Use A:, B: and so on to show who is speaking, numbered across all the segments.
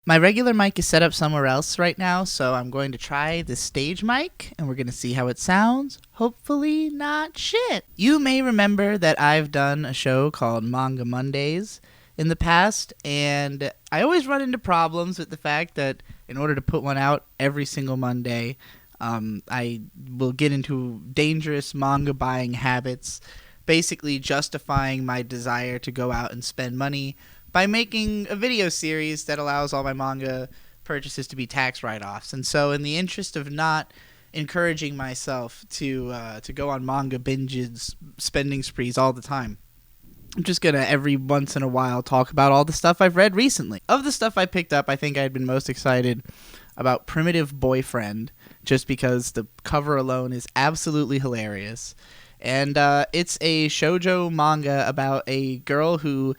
A: My regular mic is set up somewhere else right now, so I'm going to try the stage mic, and we're going to see how it sounds. Hopefully not shit. You may remember that I've done a show called Manga Mondays in the past, and I always run into problems with the fact that in order to put one out every single Monday, I will get into dangerous manga buying habits, basically justifying my desire to go out and spend money by making a video series that allows all my manga purchases to be tax write-offs. And so in the interest of not encouraging myself to go on manga binges, spending sprees all the time, I'm just going to every once in a while talk about all the stuff I've read recently. Of the stuff I picked up, I think I had been most excited about Primitive Boyfriend, just because the cover alone is absolutely hilarious. And it's a shoujo manga about a girl who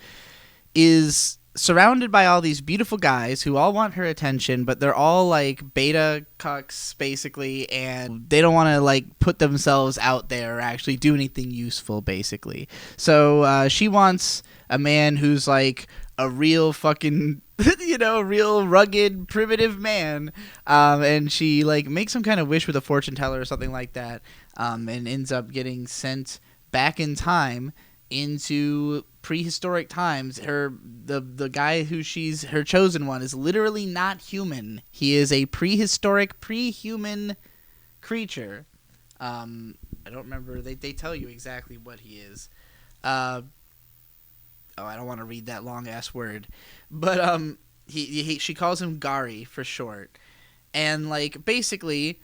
A: is surrounded by all these beautiful guys who all want her attention, but they're all like beta cucks basically, and they don't want to like put themselves out there or actually do anything useful basically. So she wants a man who's like a real fucking a real rugged primitive man, and she like makes some kind of wish with a fortune teller or something like that, and ends up getting sent back in time into prehistoric times. The guy who she's her chosen one is literally not human. He is a prehistoric pre-human creature. I don't remember. They tell you exactly what he is. I don't want to read that long ass word, but she calls him Gari for short, and like basically,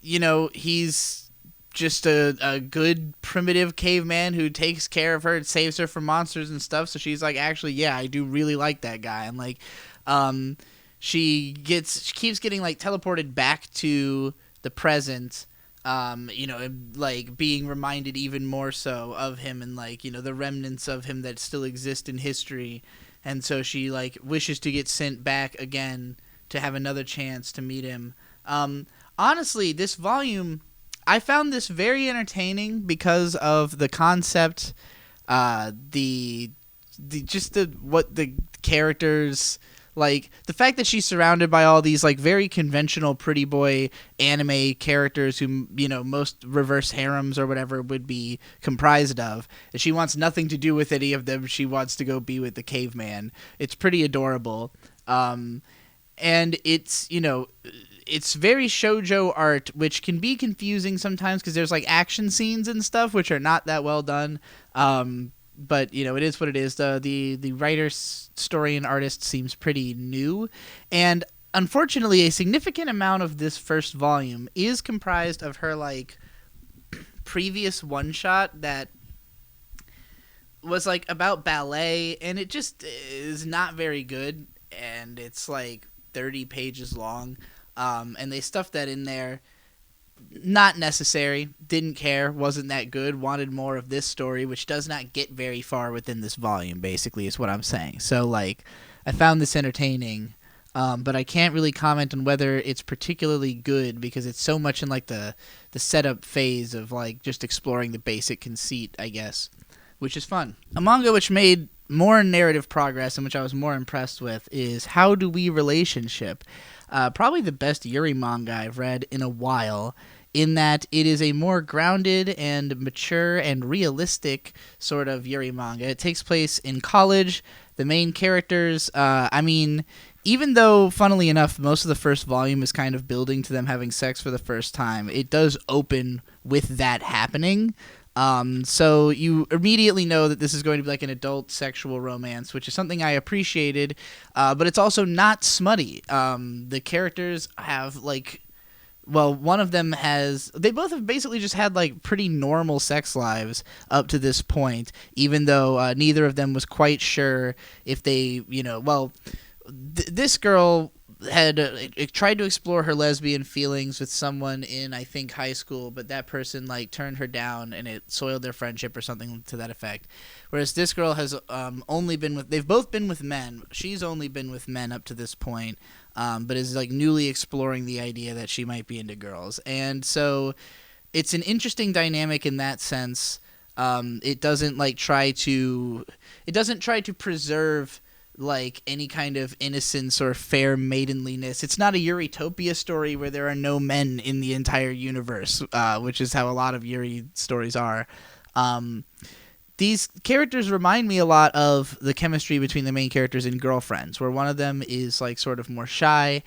A: he's just a good primitive caveman who takes care of her and saves her from monsters and stuff. So she's like, actually, yeah, I do really like that guy. And like, she keeps getting like teleported back to the present, and, like being reminded even more so of him and like, the remnants of him that still exist in history. And so she like wishes to get sent back again to have another chance to meet him. Honestly, this volume, I found this very entertaining because of the concept, what the characters, like the fact that she's surrounded by all these like very conventional pretty boy anime characters who most reverse harems or whatever would be comprised of. And she wants nothing to do with any of them. She wants to go be with the caveman. It's pretty adorable. And it's it's very shoujo art, which can be confusing sometimes because there's like action scenes and stuff which are not that well done. But it is what it is. The writer, story, and artist seems pretty new, and unfortunately, a significant amount of this first volume is comprised of her like previous one shot that was like about ballet, and it just is not very good, and it's like 30 pages long. And they stuffed that in there. Not necessary. Didn't care. Wasn't that good. Wanted more of this story, which does not get very far within this volume, basically, is what I'm saying. So, like, I found this entertaining, but I can't really comment on whether it's particularly good because it's so much in, like, the setup phase of, like, just exploring the basic conceit, I guess, which is fun. A manga which made more narrative progress and which I was more impressed with is How Do We Relationship? Probably the best Yuri manga I've read in a while, in that it is a more grounded and mature and realistic sort of Yuri manga. It takes place in college. The main characters, even though, funnily enough, most of the first volume is kind of building to them having sex for the first time, it does open with that happening. So you immediately know that this is going to be like an adult sexual romance, which is something I appreciated, but it's also not smutty. The characters have one of them they both have basically just had like pretty normal sex lives up to this point, even though neither of them was quite sure if they, this girl had tried to explore her lesbian feelings with someone in, I think, high school, but that person like turned her down and it soiled their friendship or something to that effect. Whereas this girl has they've both been with men. She's only been with men up to this point, but is like newly exploring the idea that she might be into girls. And so it's an interesting dynamic in that sense. It doesn't try to preserve like any kind of innocence or fair maidenliness. It's not a Yuritopia story where there are no men in the entire universe, which is how a lot of Yuri stories are. These characters remind me a lot of the chemistry between the main characters in Girlfriends, where one of them is like sort of more shy,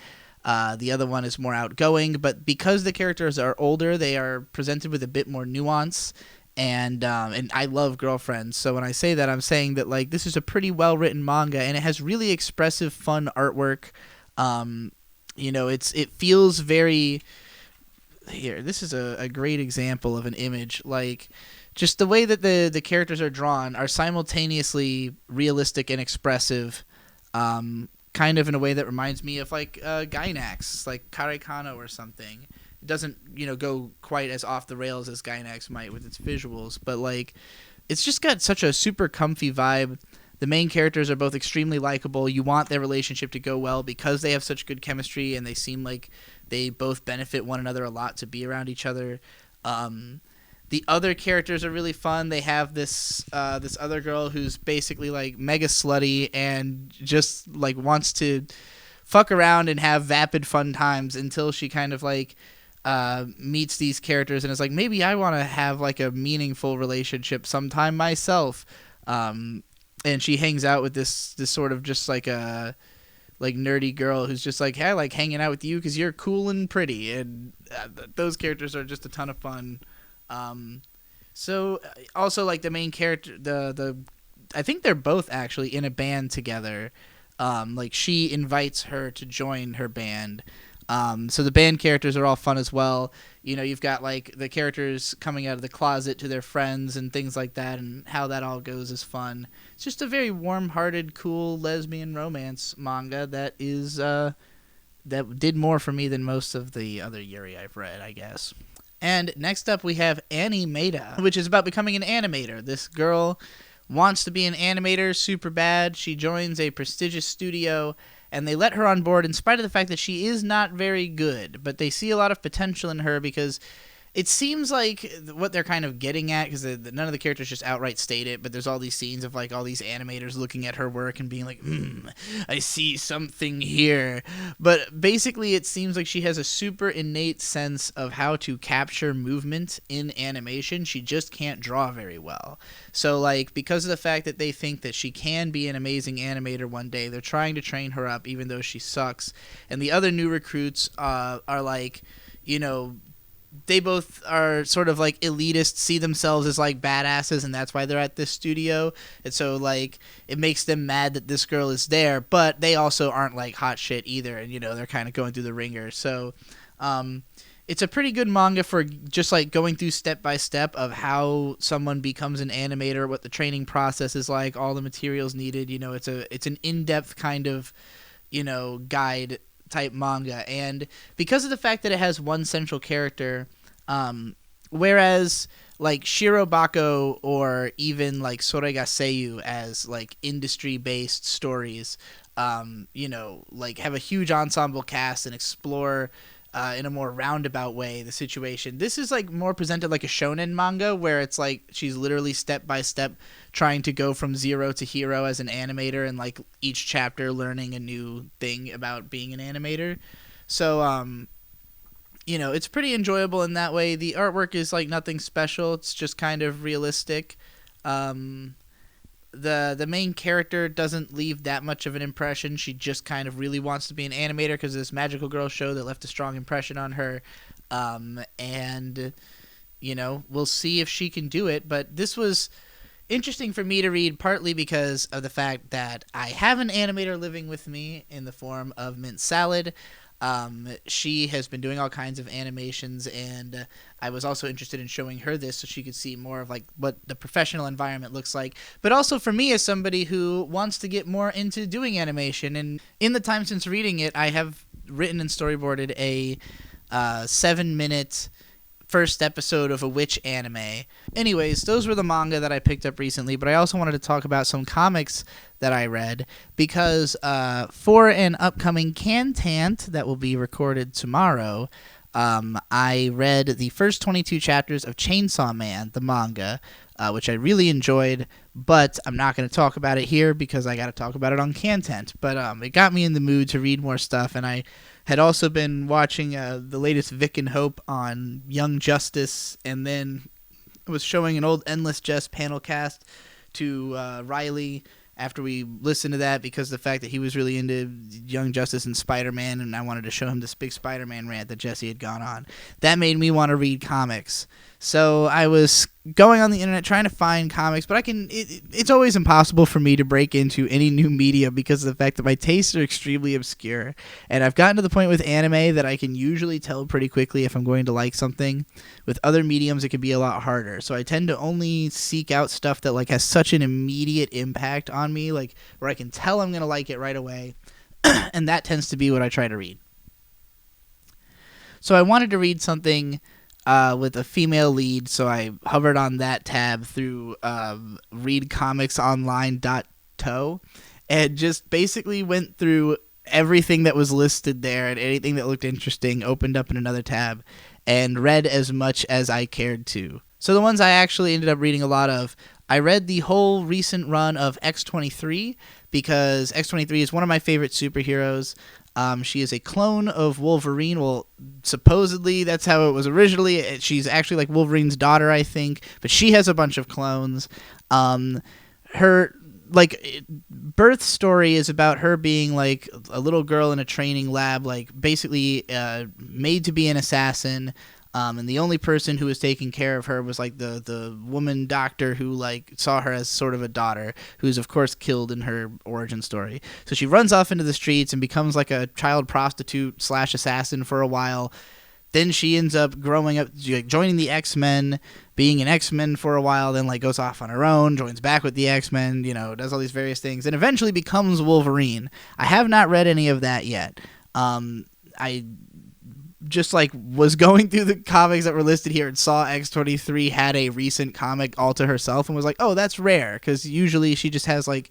A: the other one is more outgoing, but because the characters are older, they are presented with a bit more nuance. And I love Girlfriends, so when I say that, I'm saying that like this is a pretty well written manga, and it has really expressive, fun artwork. It feels very. Here, this is a great example of an image. Like, just the way that the characters are drawn are simultaneously realistic and expressive, kind of in a way that reminds me of like Gainax, like Karekano or something. It doesn't, go quite as off the rails as Gainax might with its visuals, but like it's just got such a super comfy vibe. The main characters are both extremely likable. You want their relationship to go well because they have such good chemistry and they seem like they both benefit one another a lot to be around each other. The other characters are really fun. They have this other girl who's basically like mega slutty and just like wants to fuck around and have vapid fun times until she kind of like meets these characters and is like, maybe I want to have like a meaningful relationship sometime myself. And she hangs out with this sort of just like a like nerdy girl who's just like, hey, I like hanging out with you because you're cool and pretty. And those characters are just a ton of fun. So also like the main character, I think they're both actually in a band together. Like she invites her to join her band. So the band characters are all fun as well. You've got like the characters coming out of the closet to their friends and things like that, and how that all goes is fun. It's just a very warm-hearted, cool lesbian romance manga that is that did more for me than most of the other Yuri I've read, I guess. And next up we have Animeta, which is about becoming an animator. This girl wants to be an animator super bad. She joins a prestigious studio, and they let her on board in spite of the fact that she is not very good. But they see a lot of potential in her because it seems like what they're kind of getting at, because none of the characters just outright state it, but there's all these scenes of like all these animators looking at her work and being like, I see something here. But basically it seems like she has a super innate sense of how to capture movement in animation. She just can't draw very well. So like, because of the fact that they think that she can be an amazing animator one day, they're trying to train her up even though she sucks. And the other new recruits are like, they both are sort of like elitist, see themselves as like badasses, and that's why they're at this studio. And so like it makes them mad that this girl is there, but they also aren't like hot shit either, and they're kind of going through the ringer. So it's a pretty good manga for just like going through step by step of how someone becomes an animator, what the training process is like, all the materials needed. It's an in-depth kind of guide type manga. And because of the fact that it has one central character, whereas like Shirobako or even like Soregaseiyu as like industry based stories like have a huge ensemble cast and explore in a more roundabout way the situation, this is like more presented like a shonen manga where it's like she's literally step by step trying to go from zero to hero as an animator, and like each chapter learning a new thing about being an animator. So it's pretty enjoyable in that way. The artwork is like nothing special, it's just kind of realistic. The main character doesn't leave that much of an impression. She just kind of really wants to be an animator because of this magical girl show that left a strong impression on her. And we'll see if she can do it. But this was interesting for me to read, partly because of the fact that I have an animator living with me in the form of Mint Salad. She has been doing all kinds of animations, and I was also interested in showing her this so she could see more of like what the professional environment looks like. But also for me as somebody who wants to get more into doing animation, and in the time since reading it, I have written and storyboarded a 7-minute first episode of a witch anime. Anyways, those were the manga that I picked up recently, but I also wanted to talk about some comics that I read because for an upcoming Cantant that will be recorded tomorrow, I read the first 22 chapters of Chainsaw Man, the manga, which I really enjoyed, but I'm not going to talk about it here because I got to talk about it on Content. But it got me in the mood to read more stuff, and I had also been watching the latest Vic and Hope on Young Justice, and then was showing an old Endless Jest panel cast to Riley after we listened to that because of the fact that he was really into Young Justice and Spider-Man, and I wanted to show him this big Spider-Man rant that Jesse had gone on. That made me want to read comics. So I was going on the internet trying to find comics, but it's always impossible for me to break into any new media because of the fact that my tastes are extremely obscure. And I've gotten to the point with anime that I can usually tell pretty quickly if I'm going to like something. With other mediums, it can be a lot harder. So I tend to only seek out stuff that like has such an immediate impact on me, like where I can tell I'm going to like it right away. And that tends to be what I try to read. So I wanted to read something with a female lead, so I hovered on that tab through readcomicsonline.to and just basically went through everything that was listed there and anything that looked interesting, opened up in another tab, and read as much as I cared to. So the ones I actually ended up reading a lot of, I read the whole recent run of X-23 because X-23 is one of my favorite superheroes. She is a clone of Wolverine. Well, supposedly that's how it was originally. She's actually like Wolverine's daughter, I think, but she has a bunch of clones. Her like birth story is about her being like a little girl in a training lab, like basically made to be an assassin. And the only person who was taking care of her was like the woman doctor who like saw her as sort of a daughter, who's of course killed in her origin story. So she runs off into the streets and becomes like a child prostitute / assassin for a while. Then she ends up growing up, joining the X-Men, being an X-Men for a while, then like goes off on her own, joins back with the X-Men, does all these various things, and eventually becomes Wolverine. I have not read any of that yet. I just like was going through the comics that were listed here and saw X-23 had a recent comic all to herself and was like, oh, that's rare, because usually she just has like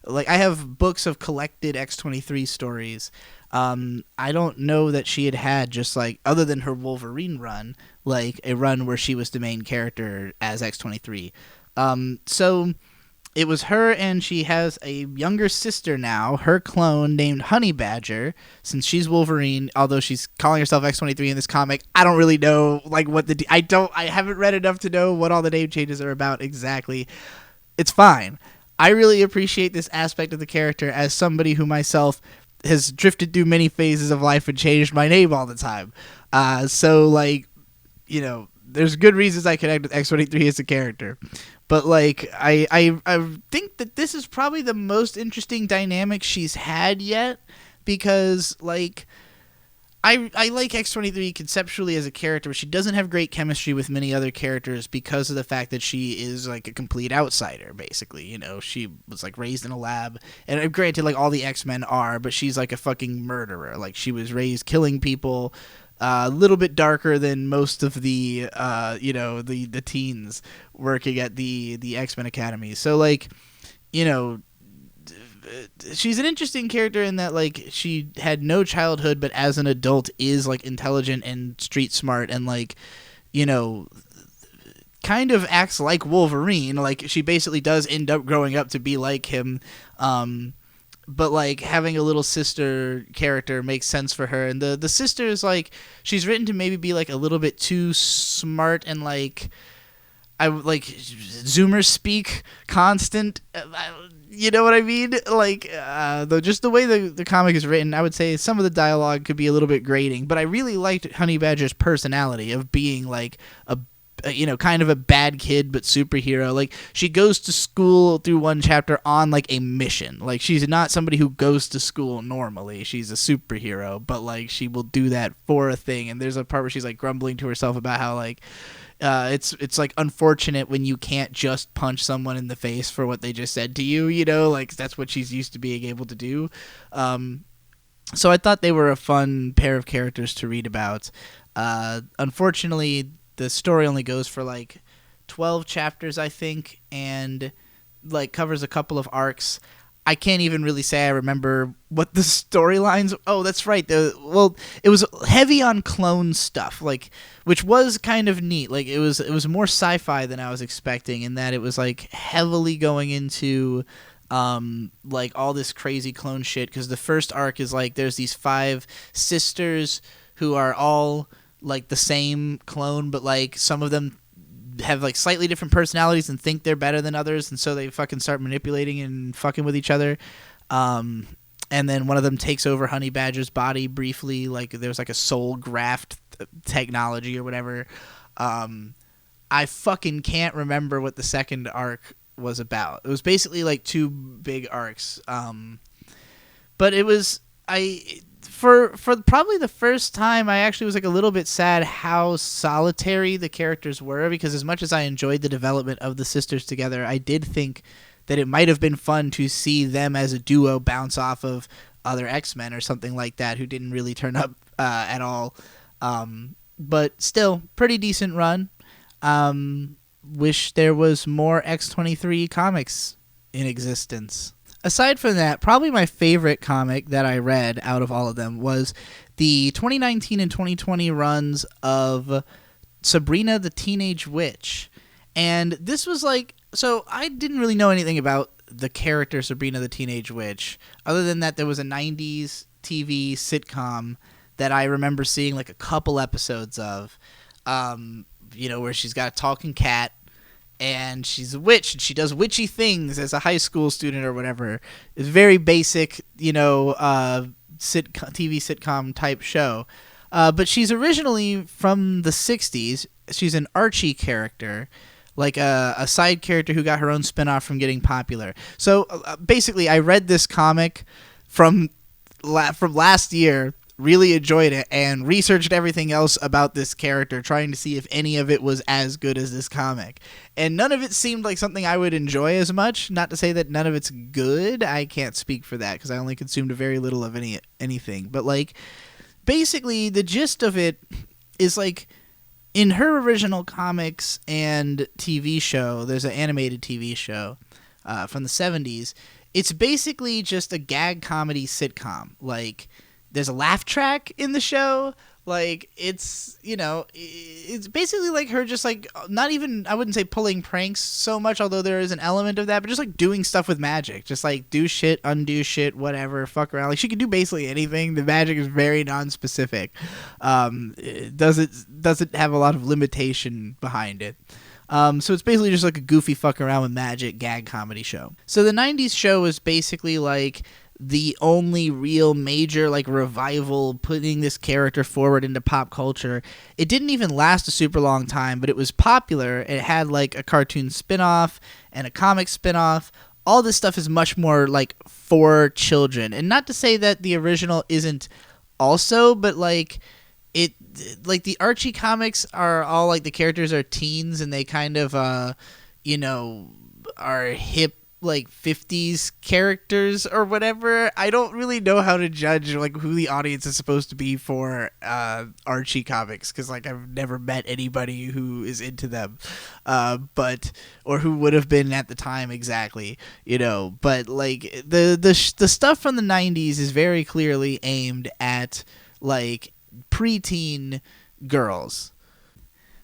A: I have books of collected X-23 stories. I don't know that she had just like, other than her Wolverine run, like a run where she was the main character as X-23. So it was her, and she has a younger sister now, her clone named Honey Badger, since she's Wolverine, although she's calling herself X-23 in this comic. I don't really know like what I haven't read enough to know what all the name changes are about exactly. It's fine. I really appreciate this aspect of the character as somebody who myself has drifted through many phases of life and changed my name all the time. So like, there's good reasons I connect with X-23 as a character. But like I think that this is probably the most interesting dynamic she's had yet, because like I like X-23 conceptually as a character, but she doesn't have great chemistry with many other characters because of the fact that she is like a complete outsider, basically. She was like raised in a lab, and granted, like all the X-Men are, but she's like a fucking murderer. Like she was raised killing people. A little bit darker than most of the the teens working at the X-Men Academy. So like, she's an interesting character in that like she had no childhood, but as an adult is like intelligent and street smart, and like, kind of acts like Wolverine. Like she basically does end up growing up to be like him. But like having a little sister character makes sense for her, and the sister is like, she's written to maybe be like a little bit too smart and like, I like Zoomer speak constant. You know what I mean? Like, though, just the way the comic is written, I would say some of the dialogue could be a little bit grating. But I really liked Honey Badger's personality of being like a kind of a bad kid but superhero. Like she goes to school through one chapter on like a mission. Like she's not somebody who goes to school normally. She's a superhero, but like she will do that for a thing. And there's a part where she's like grumbling to herself about how like it's like unfortunate when you can't just punch someone in the face for what they just said to you, like that's what she's used to being able to do. So I thought they were a fun pair of characters to read about. Unfortunately, the story only goes for like 12 chapters, I think, and like covers a couple of arcs. I can't even really say I remember what the storylines. Oh, that's right. It was heavy on clone stuff, like, which was kind of neat. Like it was more sci-fi than I was expecting, in that it was like heavily going into like all this crazy clone shit. Because the first arc is like there's these 5 sisters who are all like the same clone, but like some of them have like slightly different personalities and think they're better than others, and so they fucking start manipulating and fucking with each other. And then one of them takes over Honey Badger's body briefly, like there's like a soul graft technology or whatever. I fucking can't remember what the second arc was about. It was basically like 2 big arcs. But it was for probably the first time, I actually was like a little bit sad how solitary the characters were, because as much as I enjoyed the development of the sisters together, I did think that it might have been fun to see them as a duo bounce off of other X-Men or something like that, who didn't really turn up at all. But still, pretty decent run. Wish there was more X-23 comics in existence. Aside from that, probably my favorite comic that I read out of all of them was the 2019 and 2020 runs of Sabrina the Teenage Witch. And this was like, so I didn't really know anything about the character Sabrina the Teenage Witch, other than that there was a 90s TV sitcom that I remember seeing like a couple episodes of, where she's got a talking cat, and she's a witch, and she does witchy things as a high school student or whatever. It's very basic, TV sitcom type show. But she's originally from the 60s. She's an Archie character, like a side character who got her own spinoff from getting popular. So basically, I read this comic from last year, really enjoyed it, and researched everything else about this character, trying to see if any of it was as good as this comic. And none of it seemed like something I would enjoy as much. Not to say that none of it's good. I can't speak for that, because I only consumed very little of anything. But, like, basically, the gist of it is, like, in her original comics and TV show, there's an animated TV show from the 70s. It's basically just a gag comedy sitcom. Like, there's a laugh track in the show. Like, it's basically like her just like, not even, I wouldn't say pulling pranks so much, although there is an element of that, but just like doing stuff with magic. Just like do shit, undo shit, whatever, fuck around. Like, she can do basically anything. The magic is very non-specific. It doesn't have a lot of limitation behind it. So it's basically just like a goofy fuck around with magic gag comedy show. So the 90s show is basically like the only real major like revival putting this character forward into pop culture. It didn't even last a super long time, but it was popular. It had like a cartoon spin-off and a comic spin-off. All this stuff is much more like for children. And not to say that the original isn't also, but like it, like the Archie comics are all like the characters are teens, and they kind of are hip like 50s characters or whatever. I don't really know how to judge like who the audience is supposed to be for Archie comics, because like I've never met anybody who is into them, or who would have been at the time exactly, but like the stuff from the 90s is very clearly aimed at like preteen girls.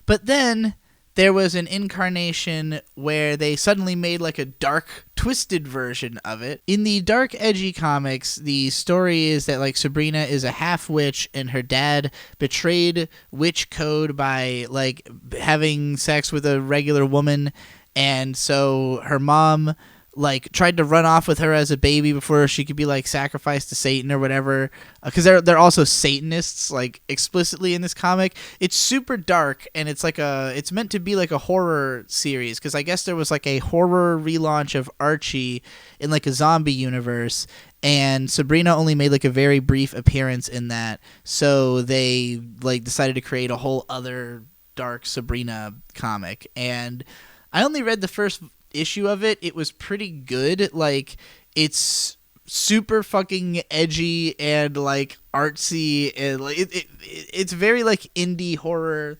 A: But then there was an incarnation where they suddenly made like a dark, twisted version of it. In the dark, edgy comics, the story is that like Sabrina is a half witch, and her dad betrayed witch code by like having sex with a regular woman, and so her mom like tried to run off with her as a baby before she could be like sacrificed to Satan or whatever, because they're also Satanists like explicitly in this comic. It's super dark, and it's meant to be like a horror series, because I guess there was like a horror relaunch of Archie in like a zombie universe, and Sabrina only made like a very brief appearance in that, so they like decided to create a whole other dark Sabrina comic. And I only read the first issue of it. It was pretty good. Like, it's super fucking edgy and like artsy, and like it's very like indie horror,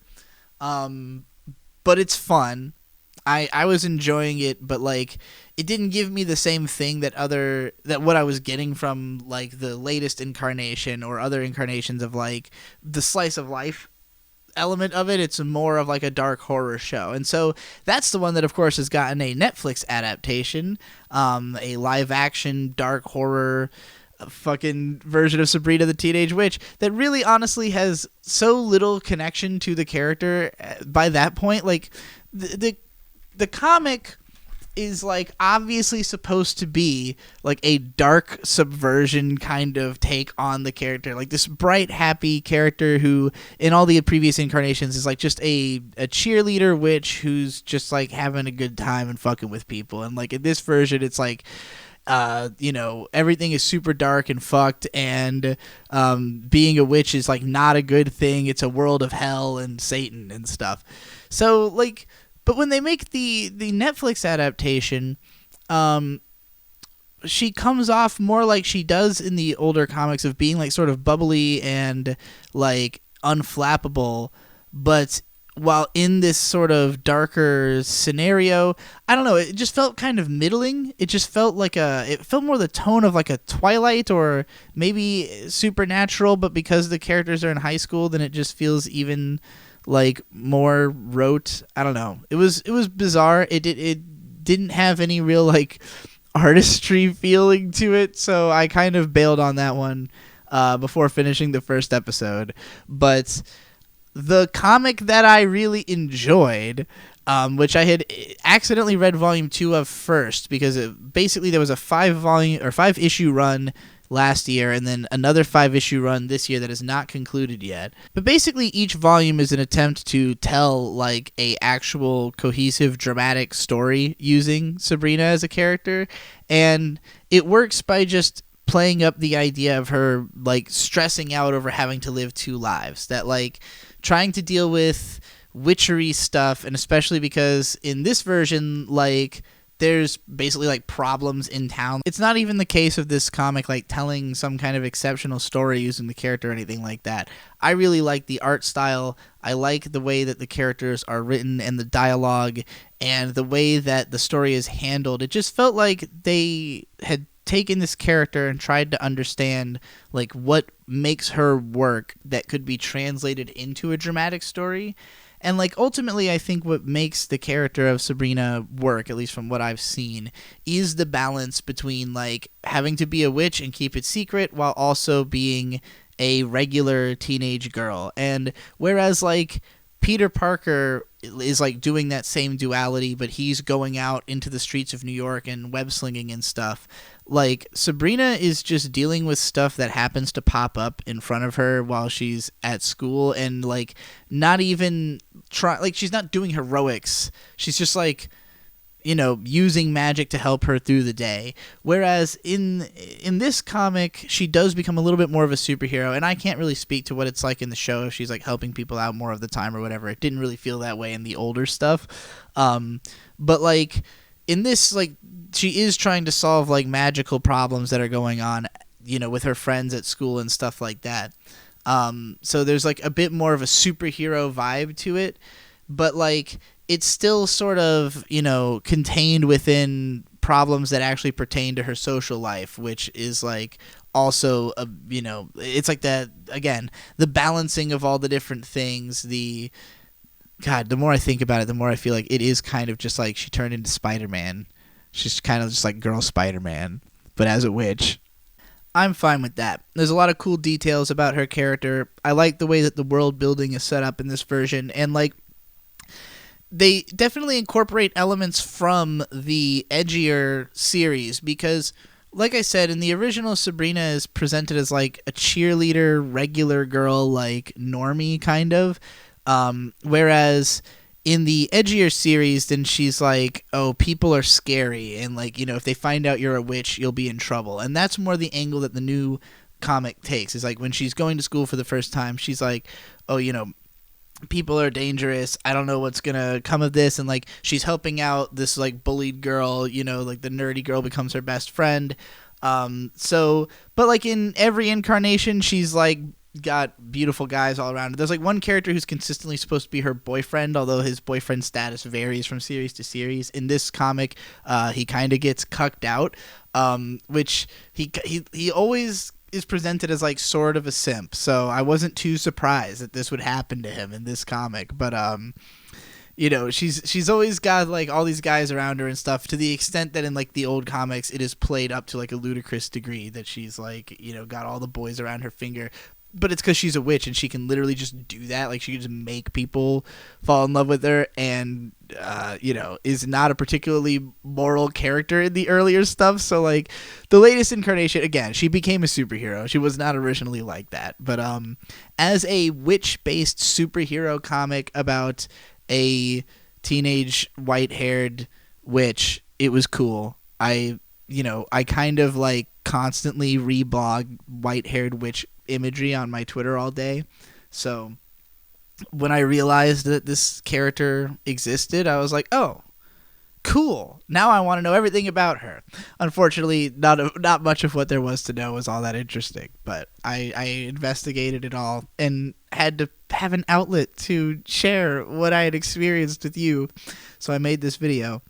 A: but it's fun. I was enjoying it, but like it didn't give me the same thing that what I was getting from like the latest incarnation or other incarnations of like the slice of life element of it. It's more of like a dark horror show, and so that's the one that of course has gotten a Netflix adaptation, a live action dark horror fucking version of Sabrina the Teenage Witch that really honestly has so little connection to the character by that point. Like the comic is like obviously supposed to be like a dark subversion kind of take on the character, like this bright happy character who in all the previous incarnations is like just a cheerleader witch who's just like having a good time and fucking with people, and like in this version it's like everything is super dark and fucked, and being a witch is like not a good thing. It's a world of hell and Satan and stuff. So like, but when they make the Netflix adaptation, she comes off more like she does in the older comics of being like sort of bubbly and like unflappable, but while in this sort of darker scenario, I don't know, it just felt kind of middling. It just felt like it felt more the tone of like a Twilight or maybe Supernatural, but because the characters are in high school, then it just feels even like more rote. I don't know. It was bizarre. It didn't have any real like artistry feeling to it, so I kind of bailed on that one before finishing the first episode. But the comic that I really enjoyed, which I had accidentally read volume 2 of first, because basically there was a 5-issue run last year and then another 5-issue run this year that is not concluded yet. But basically each volume is an attempt to tell like a actual cohesive dramatic story using Sabrina as a character, and it works by just playing up the idea of her like stressing out over having to live 2 lives, that like trying to deal with witchery stuff, and especially because in this version like there's basically like problems in town. It's not even the case of this comic like telling some kind of exceptional story using the character or anything like that. I really like the art style. I like the way that the characters are written and the dialogue and the way that the story is handled. It just felt like they had taken this character and tried to understand like what makes her work that could be translated into a dramatic story. And like ultimately I think what makes the character of Sabrina work, at least from what I've seen, is the balance between like having to be a witch and keep it secret while also being a regular teenage girl. And whereas like Peter Parker is like doing that same duality, but he's going out into the streets of New York and web slinging and stuff, like Sabrina is just dealing with stuff that happens to pop up in front of her while she's at school, and like not even she's not doing heroics. She's just like, using magic to help her through the day. Whereas in this comic, she does become a little bit more of a superhero, and I can't really speak to what it's like in the show if she's like helping people out more of the time or whatever. It didn't really feel that way in the older stuff. But like in this, like she is trying to solve like magical problems that are going on, with her friends at school and stuff like that. So there's like a bit more of a superhero vibe to it, but like it's still sort of, contained within problems that actually pertain to her social life, which is like also it's like that again, the balancing of all the different things. The more I think about it, the more I feel like it is kind of just like she turned into Spider-Man. She's kind of just like girl Spider-Man, but as a witch. I'm fine with that. There's a lot of cool details about her character. I like the way that the world building is set up in this version, and like they definitely incorporate elements from the edgier series, because like I said, in the original, Sabrina is presented as like a cheerleader, regular girl, like normie kind of, whereas in the edgier series, then she's like, oh, people are scary, and like, if they find out you're a witch, you'll be in trouble. And that's more the angle that the new comic takes, is like when she's going to school for the first time, she's like, oh, people are dangerous, I don't know what's gonna come of this, and like she's helping out this like bullied girl, like the nerdy girl becomes her best friend. But like in every incarnation, she's like got beautiful guys all around. There's like one character who's consistently supposed to be her boyfriend, although his boyfriend status varies from series to series. In this comic, he kind of gets cucked out, which he always is presented as like sort of a simp. So I wasn't too surprised that this would happen to him in this comic. But you know, she's always got like all these guys around her and stuff, to the extent that in like the old comics it is played up to like a ludicrous degree that she's like, you know, got all the boys around her finger. But it's because she's a witch and she can literally just do that. Like, she can just make people fall in love with her, and you know, is not a particularly moral character in the earlier stuff. So like the latest incarnation, again, she became a superhero. She was not originally like that. But as a witch-based superhero comic about a teenage white-haired witch, it was cool. I kind of like constantly reblog white-haired witch imagery on my Twitter all day. So when I realized that this character existed, I was like, oh, cool. Now I want to know everything about her. Unfortunately, not much of what there was to know was all that interesting, but I investigated it all and had to have an outlet to share what I had experienced with you. So I made this video.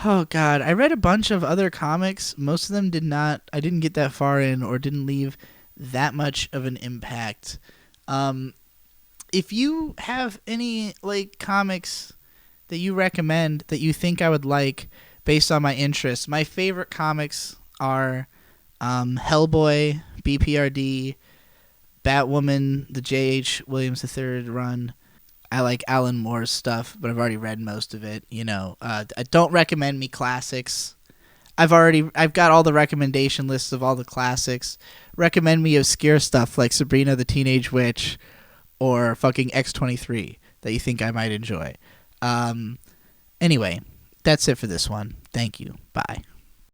A: Oh God, I read a bunch of other comics. Most of them I didn't get that far in or didn't leave that much of an impact. If you have any like comics that you recommend that you think I would like based on my interests, my favorite comics are Hellboy, BPRD, Batwoman, the J.H. Williams III run. I like Alan Moore's stuff, but I've already read most of it. You know, I don't recommend me classics. I've got all the recommendation lists of all the classics. Recommend me obscure stuff like Sabrina the Teenage Witch or fucking X-23 that you think I might enjoy. Anyway, that's it for this one. Thank you. Bye.